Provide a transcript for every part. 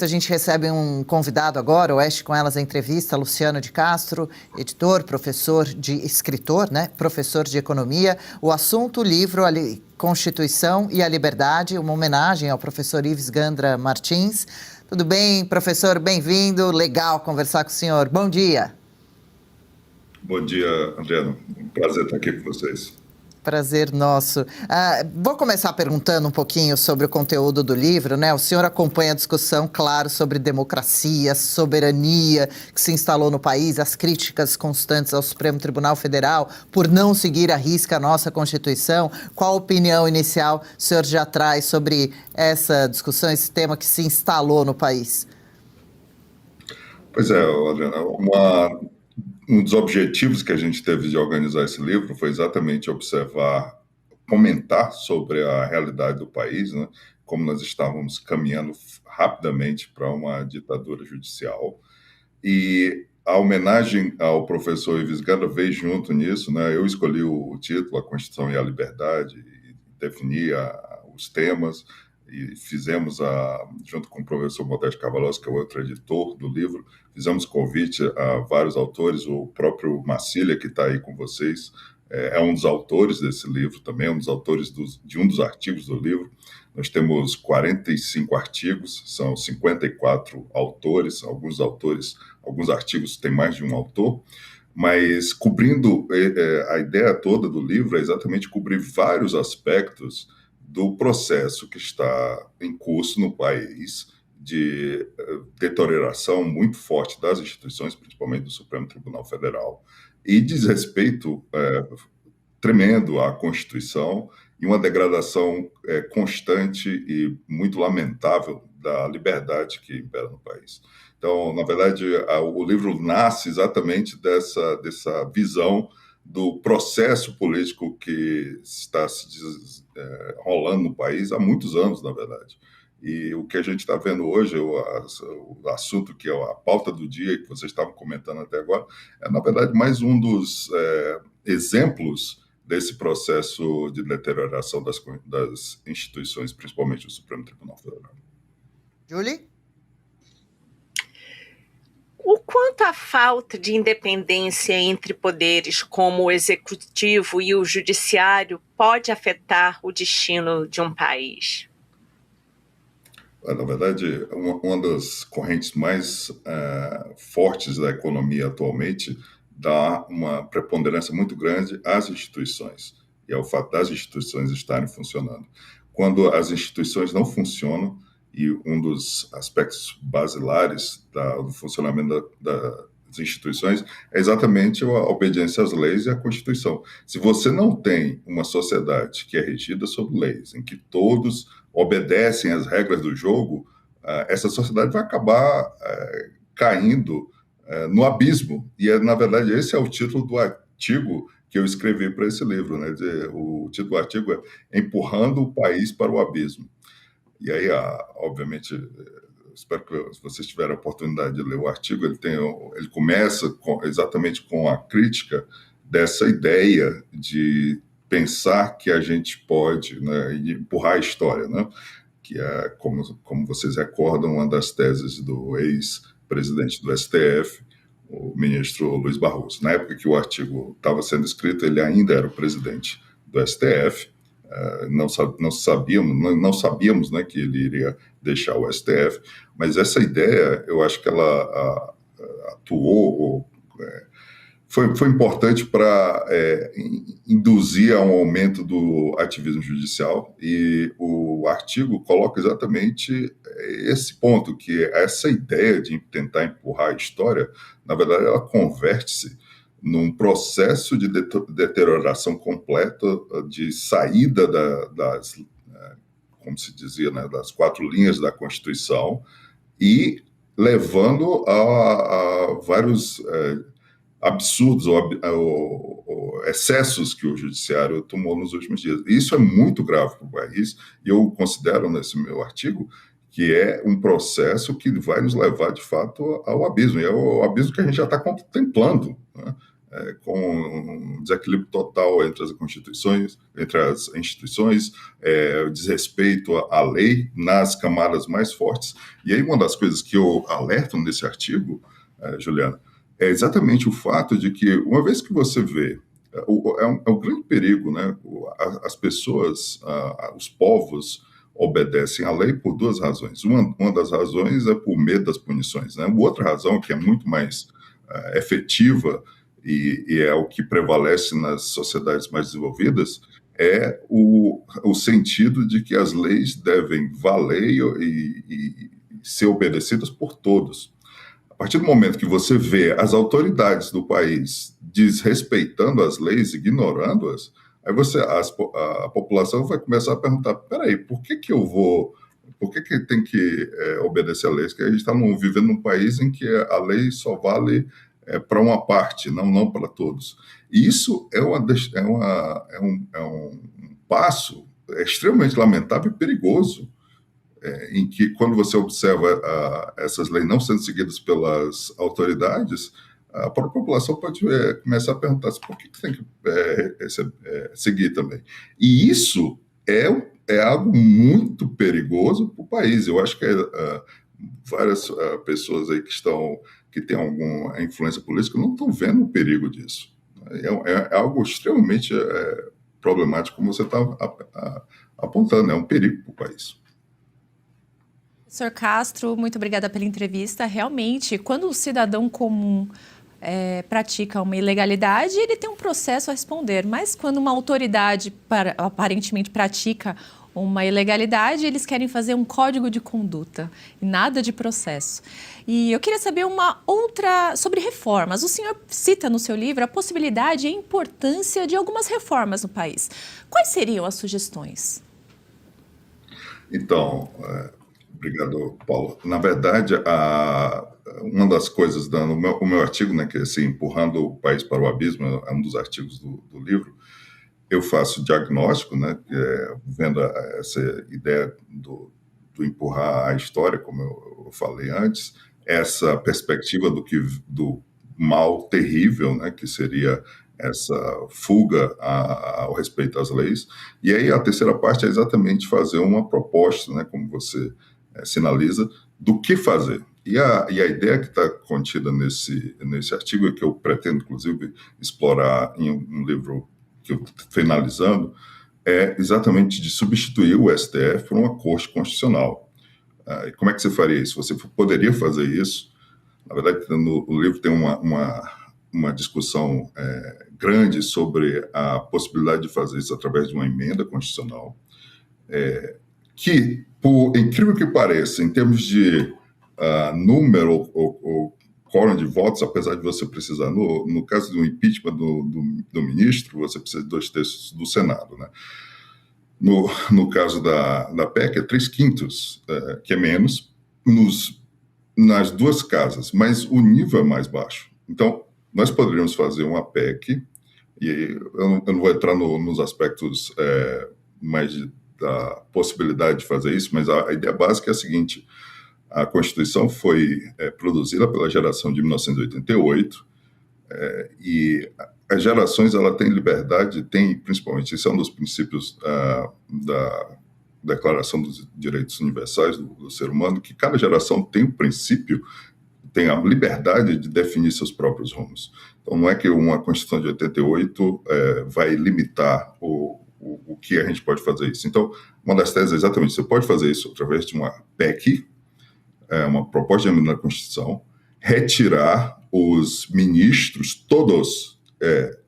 A gente recebe um convidado agora, o Oeste com Elas, a entrevista, Luciano de Castro, editor, professor de escritor, né? Professor de economia. O assunto, o livro, a Constituição e a Liberdade, uma homenagem ao professor Ives Gandra Martins. Tudo bem, professor? Bem-vindo. Legal conversar com o senhor. Bom dia. Bom dia, Adriano. Um prazer estar aqui com vocês. Prazer nosso. Vou começar perguntando um pouquinho sobre o conteúdo do livro, né? O senhor acompanha a discussão, claro, sobre democracia, soberania que se instalou no país, as críticas constantes ao Supremo Tribunal Federal por não seguir à risca a nossa Constituição. Qual a opinião inicial o senhor já traz sobre essa discussão, esse tema que se instalou no país? Pois é, Adriano, um dos objetivos que a gente teve de organizar esse livro foi exatamente observar, comentar sobre a realidade do país, né? Como nós estávamos caminhando rapidamente para uma ditadura judicial. E a homenagem ao professor Ives Gandra veio junto nisso, né? Eu escolhi o título, A Constituição e a Liberdade, e defini os temas, e fizemos, junto com o professor Modesto Cavalos, que é o outro editor do livro, fizemos convite a vários autores, o próprio Marcília, que está aí com vocês, é um dos autores desse livro também, um dos autores de um dos artigos do livro. Nós temos 45 artigos, são 54 autores, alguns artigos têm mais de um autor, mas cobrindo a ideia toda do livro é exatamente cobrir vários aspectos do processo que está em curso no país de deterioração muito forte das instituições, principalmente do Supremo Tribunal Federal, e desrespeito tremendo à Constituição e uma degradação constante e muito lamentável da liberdade que impera no país. Então, na verdade, o livro nasce exatamente dessa visão do processo político que está se rolando no país há muitos anos, na verdade. E o que a gente está vendo hoje, o assunto que é a pauta do dia, que vocês estavam comentando até agora, é, na verdade, mais um dos exemplos desse processo de deterioração das instituições, principalmente o Supremo Tribunal Federal. Julie? O quanto a falta de independência entre poderes como o executivo e o judiciário pode afetar o destino de um país? Na verdade, uma das correntes mais fortes da economia atualmente dá uma preponderância muito grande às instituições, e ao fato das instituições estarem funcionando. Quando as instituições não funcionam, e um dos aspectos basilares do funcionamento das instituições é exatamente a obediência às leis e à Constituição. Se você não tem uma sociedade que é regida sob leis, em que todos obedecem às regras do jogo, essa sociedade vai acabar caindo no abismo. E, na verdade, esse é o título do artigo que eu escrevi para esse livro, né? O título do artigo é Empurrando o País para o Abismo. E aí, obviamente, espero que vocês tiverem a oportunidade de ler o artigo, ele começa exatamente com a crítica dessa ideia de pensar que a gente pode, né, empurrar a história, né? Que é, como vocês recordam, uma das teses do ex-presidente do STF, o ministro Luiz Barroso. Na época que o artigo estava sendo escrito, ele ainda era o presidente do STF. Não sabíamos, né, que ele iria deixar o STF, mas essa ideia, eu acho que ela atuou, foi importante para induzir a um aumento do ativismo judicial, e o artigo coloca exatamente esse ponto, que essa ideia de tentar empurrar a história, na verdade, ela converte-se num processo de deterioração completa, de saída das, como se dizia, né, das 4 linhas da Constituição, e levando a vários absurdos ou excessos que o judiciário tomou nos últimos dias. Isso é muito grave para o país, e eu considero nesse meu artigo que é um processo que vai nos levar, de fato, ao abismo, e é o abismo que a gente já está contemplando, né? com um desequilíbrio total entre as instituições, desrespeito à lei nas camadas mais fortes. E aí uma das coisas que eu alerto nesse artigo, Juliana, é exatamente o fato de que, uma vez que você vê, é um grande perigo, né? As pessoas, os povos obedecem à lei por duas razões. Uma das razões é por medo das punições, né? Outra razão, que é muito mais efetiva e é o que prevalece nas sociedades mais desenvolvidas, é o sentido de que as leis devem valer e ser obedecidas por todos. A partir do momento que você vê as autoridades do país desrespeitando as leis, ignorando-as, aí a população vai começar a perguntar, peraí, por que tem que obedecer a leis? Que a gente está vivendo num país em que a lei só vale para uma parte, não para todos. E isso é um passo extremamente lamentável e perigoso, em que, quando você observa essas leis não sendo seguidas pelas autoridades, a própria população pode começar a perguntar por que tem que seguir também. E isso é algo muito perigoso para o país. Eu acho que várias pessoas aí que têm alguma influência política não estão vendo o perigo disso. É algo extremamente problemático, como você está apontando, é um perigo para o país. Professor Castro, muito obrigada pela entrevista. Realmente, quando o cidadão comum pratica uma ilegalidade, ele tem um processo a responder. Mas quando uma autoridade aparentemente pratica uma ilegalidade, eles querem fazer um código de conduta e nada de processo. E eu queria saber uma outra sobre reformas. O senhor cita no seu livro a possibilidade e a importância de algumas reformas no país. Quais seriam as sugestões? Então, obrigado, Paulo. Na verdade, uma das coisas, o meu artigo, né, que é assim, Empurrando o País para o Abismo, é um dos artigos do livro. Eu faço diagnóstico, né, vendo essa ideia do empurrar a história, como eu falei antes, essa perspectiva do mal terrível, né, que seria essa fuga ao respeito às leis. E aí a terceira parte é exatamente fazer uma proposta, né, como você sinaliza, do que fazer. E a ideia que está contida nesse artigo, e que eu pretendo, inclusive, explorar em um livro que eu estou finalizando, é exatamente de substituir o STF por uma Corte Constitucional. E como é que você faria isso? Você poderia fazer isso. Na verdade, no livro tem uma discussão grande sobre a possibilidade de fazer isso através de uma emenda constitucional, que, por incrível que pareça, em termos de número ou quórum de votos, apesar de você precisar, no caso do impeachment do ministro, você precisa de 2/3 do Senado, né? No caso da PEC, é 3/5, que é menos, nas duas casas, mas o nível é mais baixo. Então, nós poderíamos fazer uma PEC, e eu não vou entrar nos aspectos mais da possibilidade de fazer isso, mas a ideia básica é a seguinte: a Constituição foi produzida pela geração de 1988, e as gerações têm liberdade, principalmente, esse é um dos princípios da Declaração dos Direitos Universais do Ser Humano, que cada geração tem o princípio, tem a liberdade de definir seus próprios rumos. Então, não é que uma Constituição de 88 vai limitar o que a gente pode fazer isso. Então, uma das teses é exatamente, você pode fazer isso através de uma PEC, uma proposta de emenda na Constituição, retirar os ministros, todos,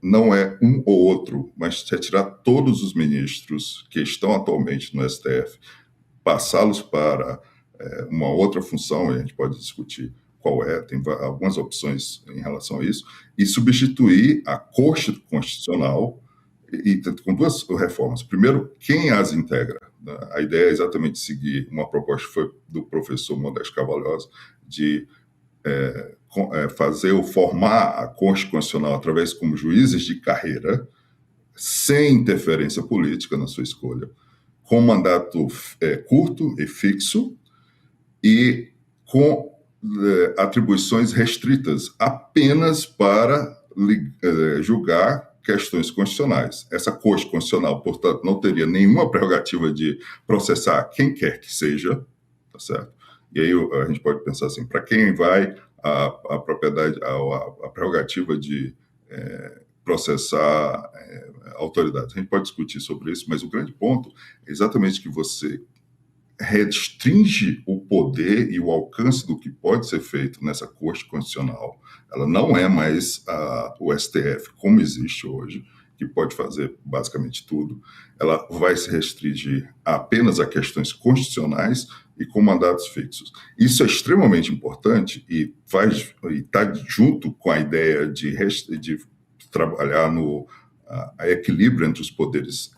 não é um ou outro, mas retirar todos os ministros que estão atualmente no STF, passá-los para uma outra função, e a gente pode discutir qual tem algumas opções em relação a isso, e substituir a Corte Constitucional com duas reformas. Primeiro, quem as integra? A ideia é exatamente seguir uma proposta que foi do professor Modesto Carvalhosa, de formar a Corte Constitucional através como juízes de carreira, sem interferência política na sua escolha, com mandato curto e fixo e com atribuições restritas apenas para julgar questões constitucionais. Essa Corte Constitucional, portanto, não teria nenhuma prerrogativa de processar quem quer que seja, tá certo? E aí a gente pode pensar assim, para quem vai a propriedade, a prerrogativa de processar autoridades. A gente pode discutir sobre isso, mas o grande ponto é exatamente que você restringe o poder e o alcance do que pode ser feito nessa Corte Constitucional. Ela não é mais o STF como existe hoje, que pode fazer basicamente tudo. Ela vai se restringir apenas a questões constitucionais e com mandatos fixos. Isso é extremamente importante e está junto com a ideia de trabalhar no equilíbrio entre os poderes,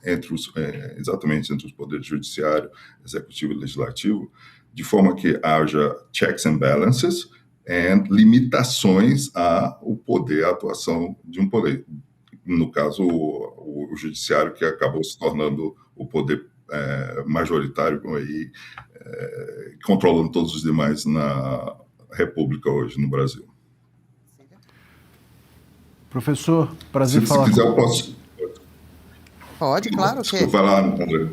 exatamente entre os poderes judiciário, executivo e legislativo, de forma que haja checks and balances e limitações ao poder, à atuação de um poder. No caso, o judiciário, que acabou se tornando o poder majoritário aí, controlando todos os demais na República hoje, no Brasil. Professor, prazer falar. Se quiser, eu posso. Pode, claro. Vai lá, André.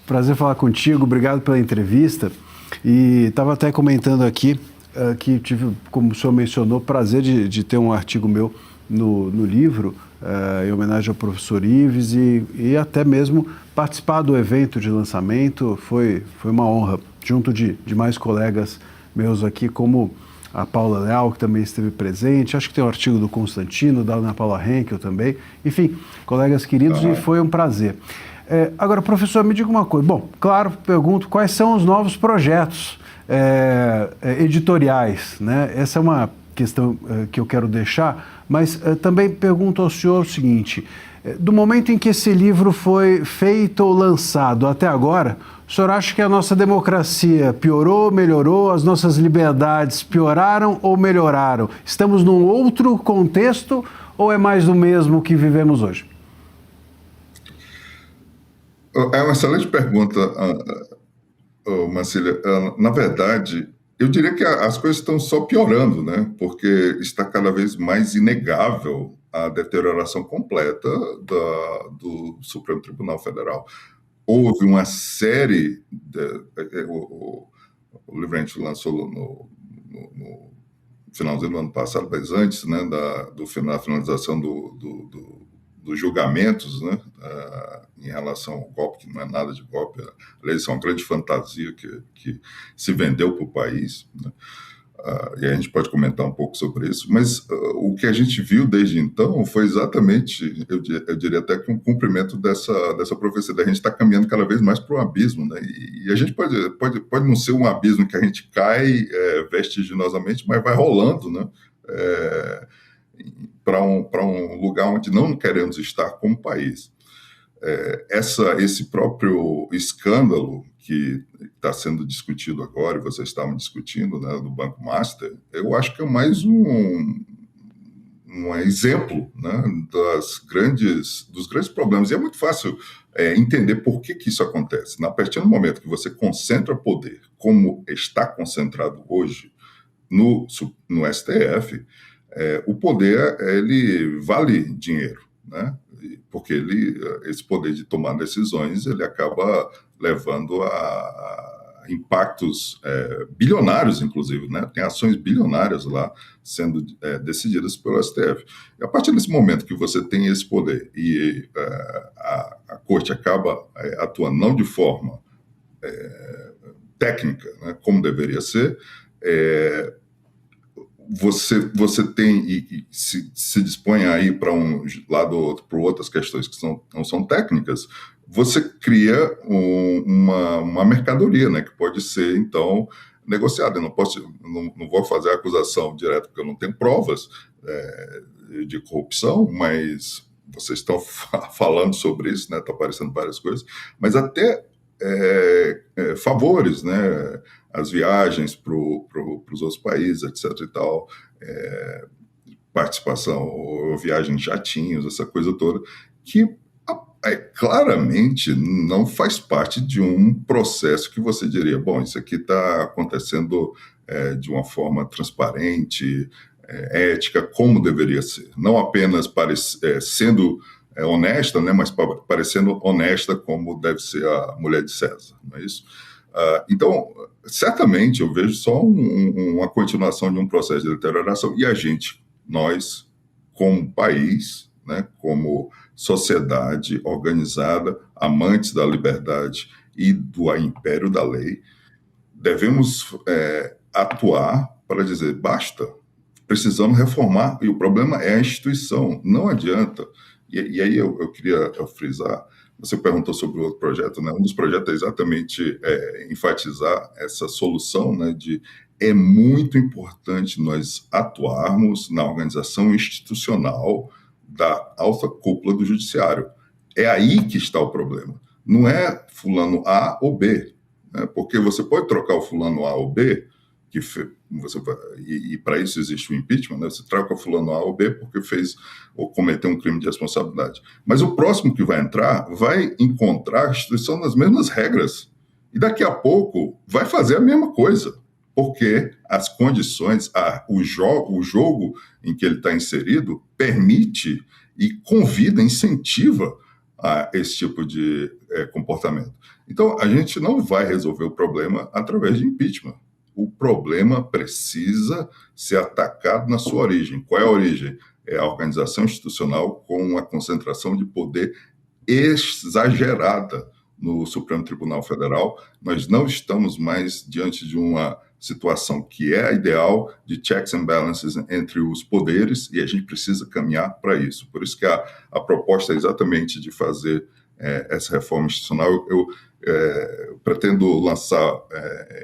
Prazer falar contigo, obrigado pela entrevista. E estava até comentando aqui que tive, como o senhor mencionou, prazer de ter um artigo meu no livro, em homenagem ao professor Ives, e até mesmo participar do evento de lançamento foi uma honra, junto de mais colegas meus aqui, como a Paula Leal, que também esteve presente, acho que tem um artigo do Constantino, da Ana Paula Henkel também, enfim, colegas queridos, e foi um prazer. Agora, professor, me diga uma coisa. Bom, claro, pergunto quais são os novos projetos editoriais, né? Essa é uma questão que eu quero deixar, mas também pergunto ao senhor o seguinte: do momento em que esse livro foi feito ou lançado até agora, o senhor acha que a nossa democracia piorou, melhorou, as nossas liberdades pioraram ou melhoraram? Estamos num outro contexto ou é mais do mesmo que vivemos hoje? É uma excelente pergunta, Marcília. Na verdade, eu diria que as coisas estão só piorando, né? Porque está cada vez mais inegável a deterioração completa do Supremo Tribunal Federal. Houve uma série... O livro a gente lançou no finalzinho do ano passado, mas antes, né, da finalização dos julgamentos, né, em relação ao golpe, que não é nada de golpe, a eleição é uma grande fantasia que se vendeu para o país, né? E a gente pode comentar um pouco sobre isso, mas o que a gente viu desde então foi exatamente, eu diria até que um cumprimento dessa profecia, da gente estar caminhando cada vez mais para um abismo, né? E a gente pode não ser um abismo que a gente cai vertiginosamente, mas vai rolando, né? Para um lugar onde não queremos estar como país. Esse próprio escândalo que está sendo discutido agora, e vocês estavam discutindo, né, do Banco Master, eu acho que é mais um exemplo, né, dos grandes problemas. E é muito fácil entender por que isso acontece. A partir do momento que você concentra poder, como está concentrado hoje no STF, o poder ele vale dinheiro, né? Porque esse poder de tomar decisões ele acaba levando a impactos bilionários, inclusive, né? Tem ações bilionárias lá sendo decididas pelo STF. E a partir desse momento que você tem esse poder e a Corte acaba atuando não de forma técnica, né, como deveria ser, você tem e se dispõe aí para um lado ou outro, para outras questões que não são técnicas, você cria uma mercadoria, né, que pode ser, então, negociada. Eu não vou fazer a acusação direta porque eu não tenho provas de corrupção, mas vocês estão falando sobre isso, né, está aparecendo várias coisas, mas até favores, né, as viagens para os outros países, etc. e tal, participação, ou viagem em jatinhos, essa coisa toda, que claramente não faz parte de um processo que você diria, bom, isso aqui está acontecendo de uma forma transparente, ética como deveria ser. Não apenas sendo honesta, né, mas parecendo honesta como deve ser a mulher de César, não é isso? Então, certamente eu vejo só uma continuação de um processo de deterioração e nós, como país, né, como sociedade organizada, amantes da liberdade e do império da lei, devemos atuar para dizer, basta, precisamos reformar, e o problema é a instituição, não adianta. E aí eu queria frisar, você perguntou sobre o outro projeto, né? Um dos projetos é exatamente enfatizar essa solução, né, é muito importante nós atuarmos na organização institucional da alta cúpula do judiciário. É aí que está o problema. Não é fulano A ou B, né? Porque você pode trocar o fulano A ou B, e para isso existe o impeachment, né? Você troca fulano A ou B porque fez ou cometeu um crime de responsabilidade. Mas o próximo que vai entrar vai encontrar a instituição nas mesmas regras e daqui a pouco vai fazer a mesma coisa, porque as condições, o jogo em que ele está inserido permite e convida, incentiva a esse tipo de comportamento. Então, a gente não vai resolver o problema através de impeachment. O problema precisa ser atacado na sua origem. Qual é a origem? É a organização institucional com uma concentração de poder exagerada no Supremo Tribunal Federal. Nós não estamos mais diante de uma situação que é a ideal de checks and balances entre os poderes e a gente precisa caminhar para isso. Por isso que a proposta é exatamente de fazer essa reforma institucional. Eu pretendo lançar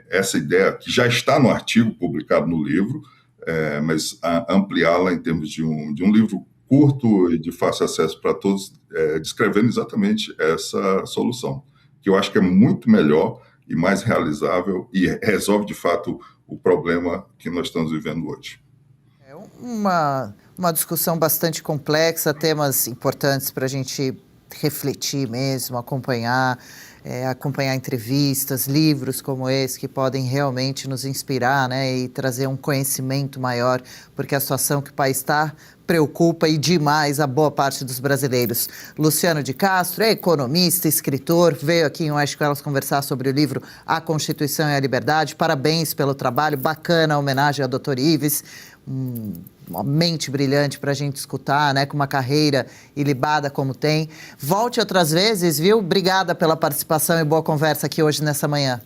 essa ideia que já está no artigo publicado no livro, mas ampliá-la em termos de um livro curto e de fácil acesso para todos, descrevendo exatamente essa solução, que eu acho que é muito melhor e mais realizável e resolve, de fato, o problema que nós estamos vivendo hoje. É uma discussão bastante complexa, temas importantes para a gente refletir mesmo, acompanhar entrevistas, livros como esse que podem realmente nos inspirar, né, e trazer um conhecimento maior, porque a situação que o país está preocupa e demais a boa parte dos brasileiros. Luciano de Castro é economista, escritor, veio aqui em Oeste com Elas conversar sobre o livro A Constituição e a Liberdade. Parabéns pelo trabalho, bacana a homenagem ao Dr. Ives, uma mente brilhante para a gente escutar, né, com uma carreira ilibada como tem. Volte outras vezes, viu? Obrigada pela participação e boa conversa aqui hoje nessa manhã.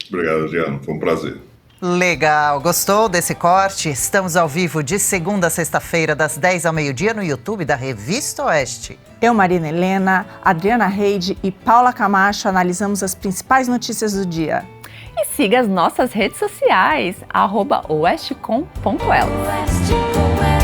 Obrigado, Adriano. Foi um prazer. Legal. Gostou desse corte? Estamos ao vivo de segunda a sexta-feira, das 10 ao meio-dia, no YouTube da Revista Oeste. Eu, Marina Helena, Adriana Reide e Paula Camacho analisamos as principais notícias do dia. E siga as nossas redes sociais, @oestecom.elas.